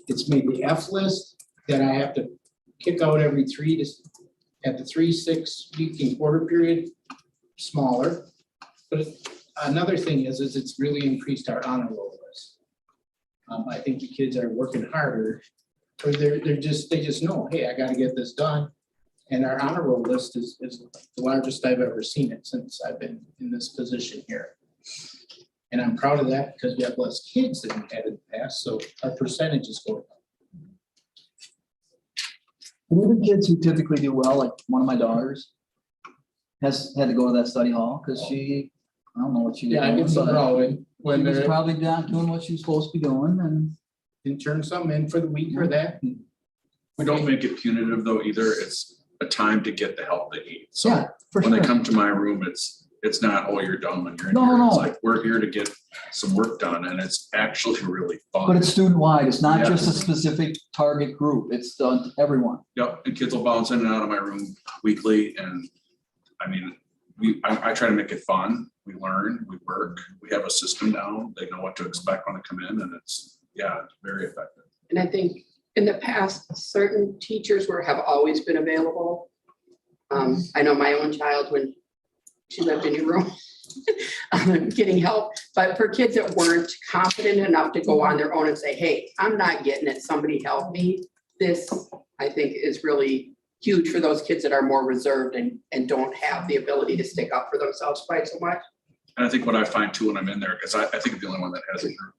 it's made the F list that I have to kick out every 3 to, at the 3, 6 week and quarter period, smaller. But another thing is it's really increased our honor roll list. I think the kids are working harder, or they just know, hey, I gotta get this done. And our honor roll list is the largest I've ever seen it since I've been in this position here. And I'm proud of that because we have less kids than we had in the past, so our percentage is going up. And even kids who typically do well, like one of my daughters, has had to go to that study hall because I don't know what she was Yeah, I doing, get some but growing when she was they're, probably not doing what she was supposed to be doing, and can turn something in for the week or that. We don't make it punitive though either. It's a time to get the help they need. So yeah, for when they sure. come to my room, it's not, oh, you're dumb and you're in No, here. no, It's no. like, we're here to get some work done, and it's actually really fun. But it's student-wide. It's not just a Yes. specific target group. It's done to everyone. Yep, and kids will bounce in and out of my room weekly, and I mean, I try to make it fun. We learn, we work, we have a system down. They know what to expect when they come in, and it's very effective. And I think in the past, certain teachers have always been available. I know my own child, when she lived in your room, getting help, but for kids that weren't confident enough to go on their own and say, hey, I'm not getting it, somebody help me. This, I think, is really huge for those kids that are more reserved and don't have the ability to stick up for themselves quite so much. And I think what I find too when I'm in there, because I think I'm the only one that has a group,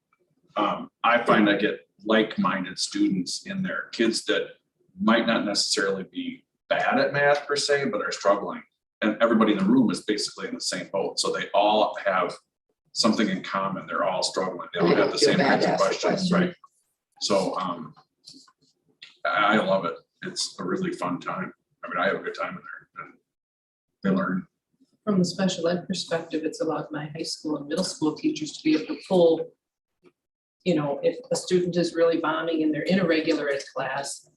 I find I get like-minded students in there, kids that might not necessarily be bad at math per se, but are struggling. And everybody in the room is basically in the same boat. So they all have something in common. They're all struggling. They all have the same kinds of questions, right? So I love it. It's a really fun time. I mean, I have a good time in there, and they learn. From the special ed perspective, it's allowed my high school and middle school teachers to be able to pull, if a student is really bombing and they're in a regular ed class,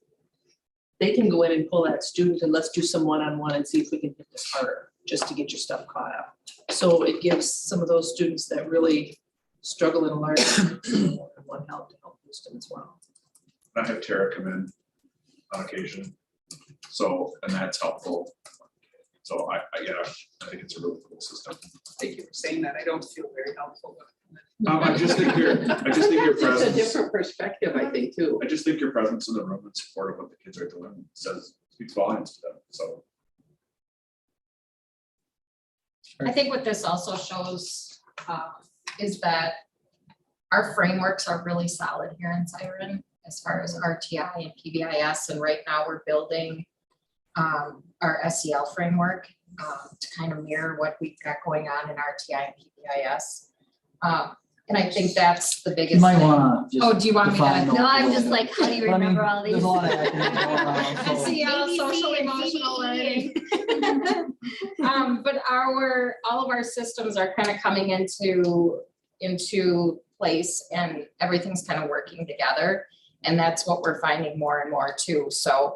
they can go in and pull that student and let's do some one-on-one and see if we can hit this harder, just to get your stuff caught up. So it gives some of those students that really struggle in a large one help to help boost them as well. I have Tara come in on occasion. So, and that's helpful. So yeah, I think it's a really cool system. Thank you for saying that. I don't feel very helpful. I just think your It's a presence, different perspective, I think, too. I just think your presence in the room and support of what the kids are doing speaks volumes to them, so. I think what this also shows is that our frameworks are really solid here in Siren as far as RTI and PBIS. And right now we're building our SEL framework to kind of mirror what we've got going on in RTI and PBIS. And I think that's the biggest You might thing. wanna just. Oh, do you want me to? define those No, a I'm little just bit. like, how do you But I mean, remember all these? There's a lot of acronyms going around, I so- see how ABC social and emotional CBE. learning. But all of our systems are kind of coming into place and everything's kind of working together. And that's what we're finding more and more too. So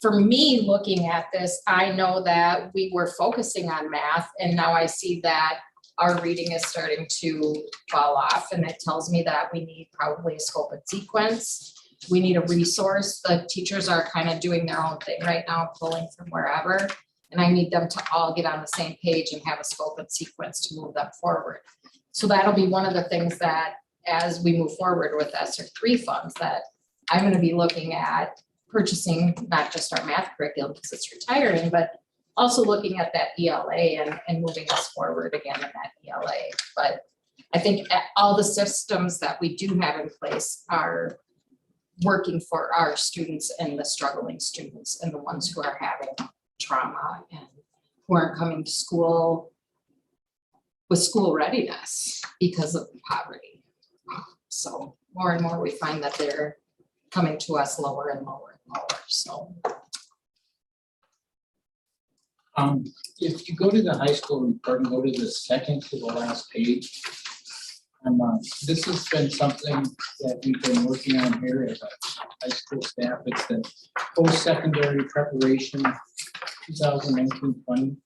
for me, looking at this, I know that we were focusing on math and now I see that our reading is starting to fall off. And it tells me that we need probably a scope and sequence. We need a resource. The teachers are kind of doing their own thing right now, pulling from wherever. And I need them to all get on the same page and have a scope and sequence to move them forward. So that'll be one of the things that as we move forward with ESSER 3 funds that I'm going to be looking at purchasing, not just our math curriculum because it's retiring, but also looking at that ELA and moving us forward again in that ELA. But I think all the systems that we do have in place are working for our students and the struggling students and the ones who are having trauma and who aren't coming to school with school readiness because of poverty. So more and more we find that they're coming to us lower and lower and lower, so. If you go to the high school report and go to the second to the last page, this has been something that we've been working on here as a high school staff. It's the post-secondary preparation 2019-20.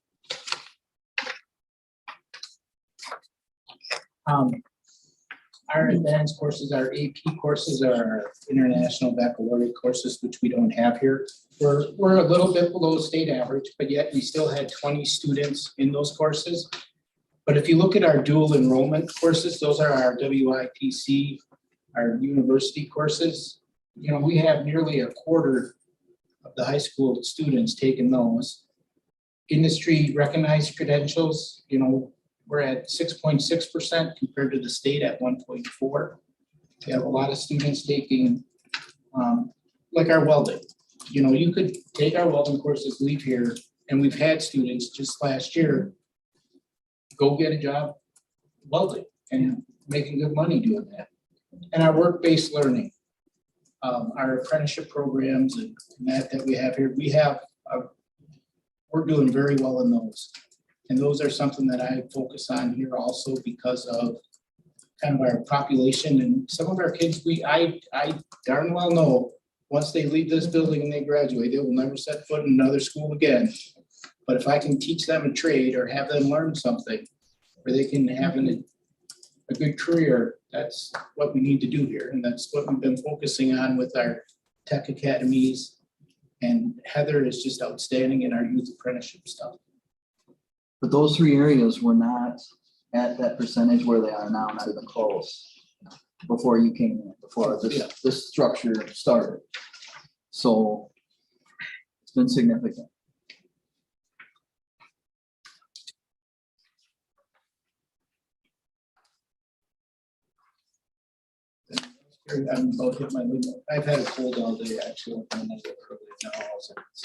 Our advanced courses, our AP courses, are international baccalaureate courses, which we don't have here. We're a little bit below state average, but yet we still had 20 students in those courses. But if you look at our dual enrollment courses, those are our WIPC, our university courses. You know, we have nearly a quarter of the high school students taking those. Industry recognized credentials, you know, we're at 6.6% compared to the state at 1.4. We have a lot of students taking, like our welding. You know, you could take our welding courses, leave here, and we've had students just last year go get a job welding and making good money doing that. And our work-based learning, our apprenticeship programs and that we have here, we're doing very well in those. And those are something that I focus on here also because of kind of our population and some of our kids, I darn well know, once they leave this building and they graduate, they will never set foot in another school again. But if I can teach them a trade or have them learn something where they can have a good career, that's what we need to do here. And that's what we've been focusing on with our tech academies. And Heather is just outstanding in our youth apprenticeship stuff. But those three areas were not at that percentage where they are now, not even close. Before you came in, before this structure started. So it's been significant. I'm about to hit my limit. I've had a cold all day, actually. And I get early now, also it's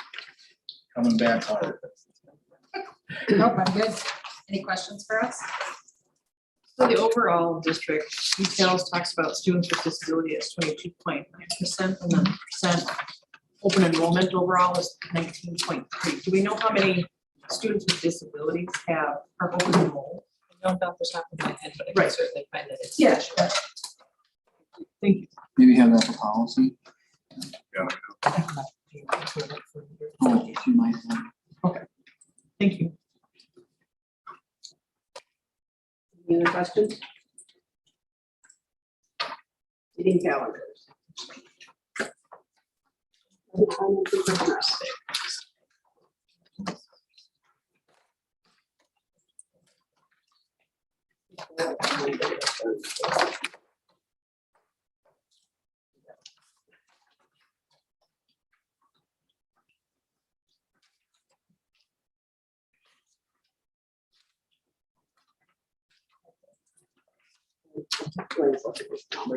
coming back hard. Nope, I'm good. Any questions for us? So the overall district details talks about students with disability as 22.9% and then percent open enrollment overall is 19.3. Do we know how many students with disabilities are open enrolled? I don't know off the top of my head, but I can certainly find that it's. Yeah, sure. Thank you. Maybe have that for policy. Oh, she might have. Thank you. Any other questions? Meeting calendars. Any comments or questions? Monday or Thursday.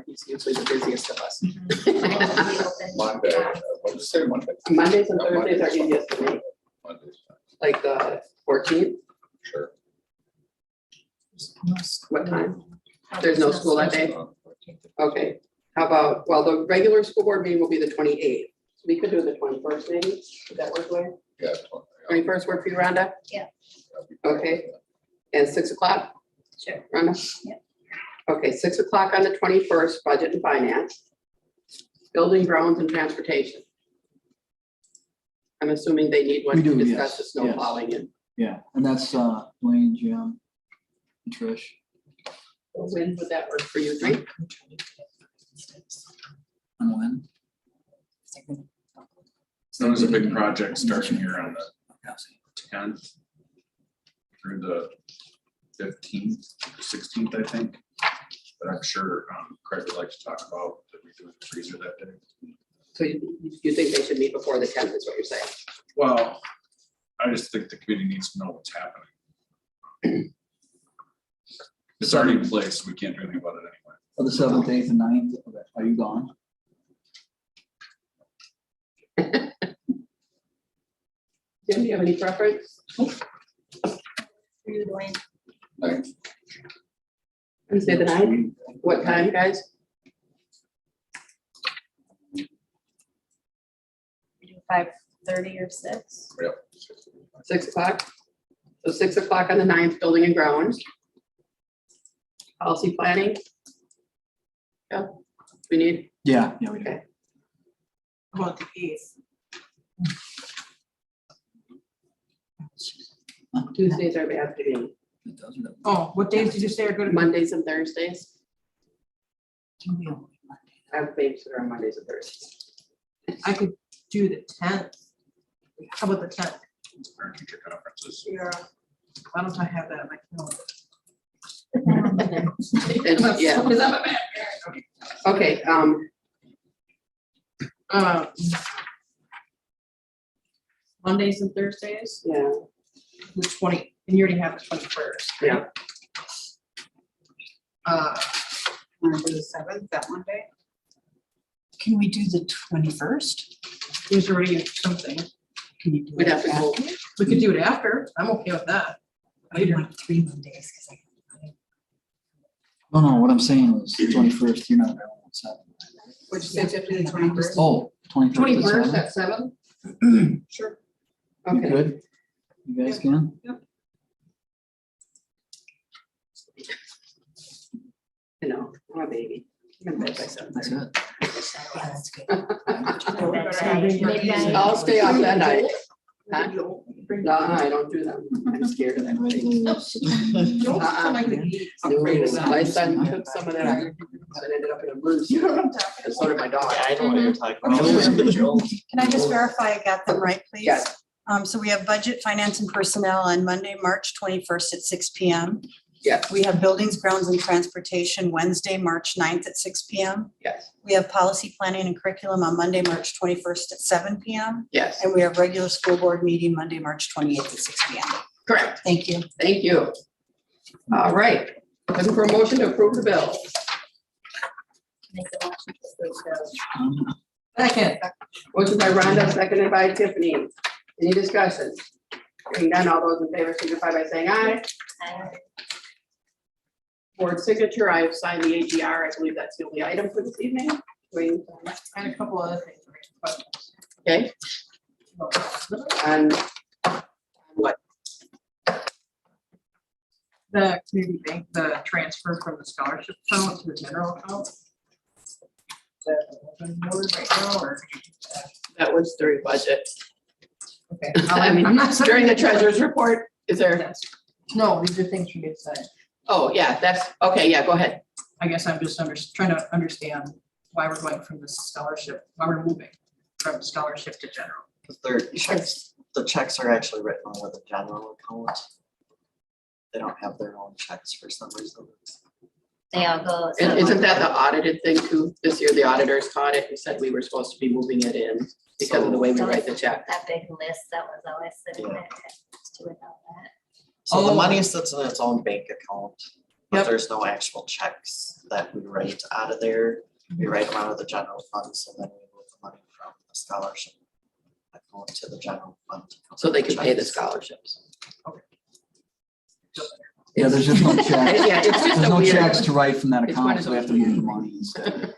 He's usually the busiest of us. Monday, what'd you say, Monday? Mondays and No, Thursdays are Monday's easiest for me, Monday's fine. like the 14th, Sure. what time? There's no school that day? Okay, how about, well, the regular school board meeting will be the 28th. We could do the 21st maybe, would that work, Blair? Yeah. 21st work for you, Rhonda? Yeah. Okay, and 6 o'clock, Sure. Rhonda? Yeah. Okay, 6 o'clock on the 21st, budget and finance. Building, grounds and transportation. I'm assuming they need one We to do, discuss yes, the snow yes. plowing and Yeah, and that's Dwayne, Jim, and Trish. when would that work for you, three? And when? Those are big projects starting here on the 10th through the 15th, 16th, I think. But I'm sure Craig would like to talk about that we do the freezer that day. So you think they should meet before the 10th is what you're saying? Well, I just think the committee needs to know what's happening. It's already in place, we can't do anything about it anyway. For the 7th, 8th, and 9th, are you gone? Jim, do you have any preference? You, Dwayne. Thanks. Wednesday the 9th? What time, guys? We do 5:30 or 6. Yep. 6 o'clock? So 6 o'clock on the 9th, building and grounds. Policy planning? Yeah, we need, Yeah, we do. okay. About the 8th. Tuesdays are bad for me. It doesn't. Oh, what days did you say are good? Mondays and Thursdays. I have babysitter on Mondays and Thursdays. I could do the 10th. How about the 10th? It's parent teacher conferences. Yeah. Why don't I have that on my calendar? And, yeah, Because I'm a bad parent. okay, Mondays and Thursdays, yeah, the 20, and you already have the 21st. yeah. Monday the 7th, that Monday. Can we do the 21st? There's already something. Can you do We'd it have to go, after? We could do it after. I'm okay with that. I do want 3 Mondays because No, what I'm saying is 21st, you're not available on 7th. what'd you say, 15 to 21st? Oh, 21st. 21st at 7? Sure. You Okay, good? You guys can? you know, I'm a baby. I'm in bed by 7:30. That's it. yeah, that's good. Midnight. I'll stay up that night. Huh? No, I don't do them. I'm scared of that thing. No, my son took some of that and ended up in a bruise. And so did my dog. I know what you're talking about. Can I just verify I got them right, please? Yes. So we have budget, finance, and personnel on Monday, March 21st at 6 PM. Yes, We have buildings, grounds, and transportation Wednesday, March 9th at 6 PM. yes, We have policy, planning, and curriculum on Monday, March 21st at 7 PM. yes, And we have regular school board meeting Monday, March 28th at 6 PM. correct. Thank you. Thank you. All right, looking for a motion to approve the bill. Make the motion to approve those. Second. Motion by Rhonda, seconded by Tiffany. Any discussion? Hearing none, all those in favor signify by saying aye. Board signature, I have signed the AGR. I believe that's the only item for this evening. Waiting for- And a couple other things. Okay, and what? The community bank, the transfer from the scholarship account to the general account. Is that open board right now, or? That was during budget. Okay. I mean, I'm not- during the treasurer's report, is there? No, these are things we get said. Oh, yeah, that's, okay, yeah, go ahead. I guess I'm just trying to understand why we're going from this scholarship, why we're moving from scholarship to general. Their checks, the checks are actually written on with a general account. They don't have their own checks for some reason. they all go. And so- isn't that the audited thing too? This year, the auditors caught it and said we were supposed to be moving it in because of the way we write the check. That big list that was always sitting there, to without that. So the Oh. money sits in its own bank account, but Yep. there's no actual checks that we write out of there. We write them out of the general fund, so then we move the money from the scholarship account to the general fund. So they can pay the scholarships. Yeah, there's just no checks. Yeah, it's just There's a no weird. checks to write from that It's one account, of so we have to those move the money instead.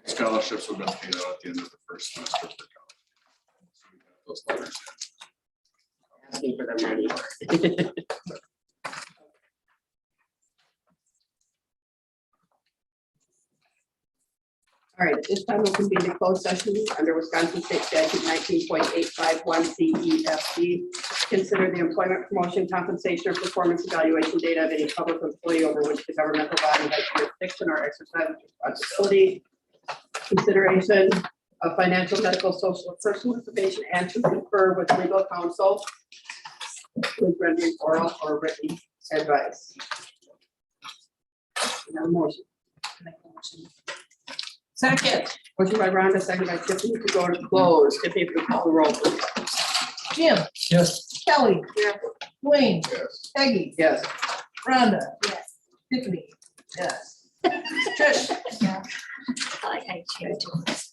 Scholarships would have been paid out at the end of the first semester for college. So we got those letters. Asking for their money. All right, at this time we'll convene a closed session under Wisconsin State Statute 19.851 CEFC. Consider the employment, promotion, compensation, or performance evaluation data of any public employee over which the governmental body has jurisdiction or exercise responsibility. Consideration of financial, medical, social, or personal information, and to confer with legal counsel with rendering oral or written advice. Now motion. Second, Motion by Rhonda, second by Tiffany to go to close. Tiffany, if you call the roll, please. Jim, Yes. Kelly, Dwayne, Yes. Peggy, Yes. Rhonda, Yes, Tiffany, yes. Trish. I like how you changed it.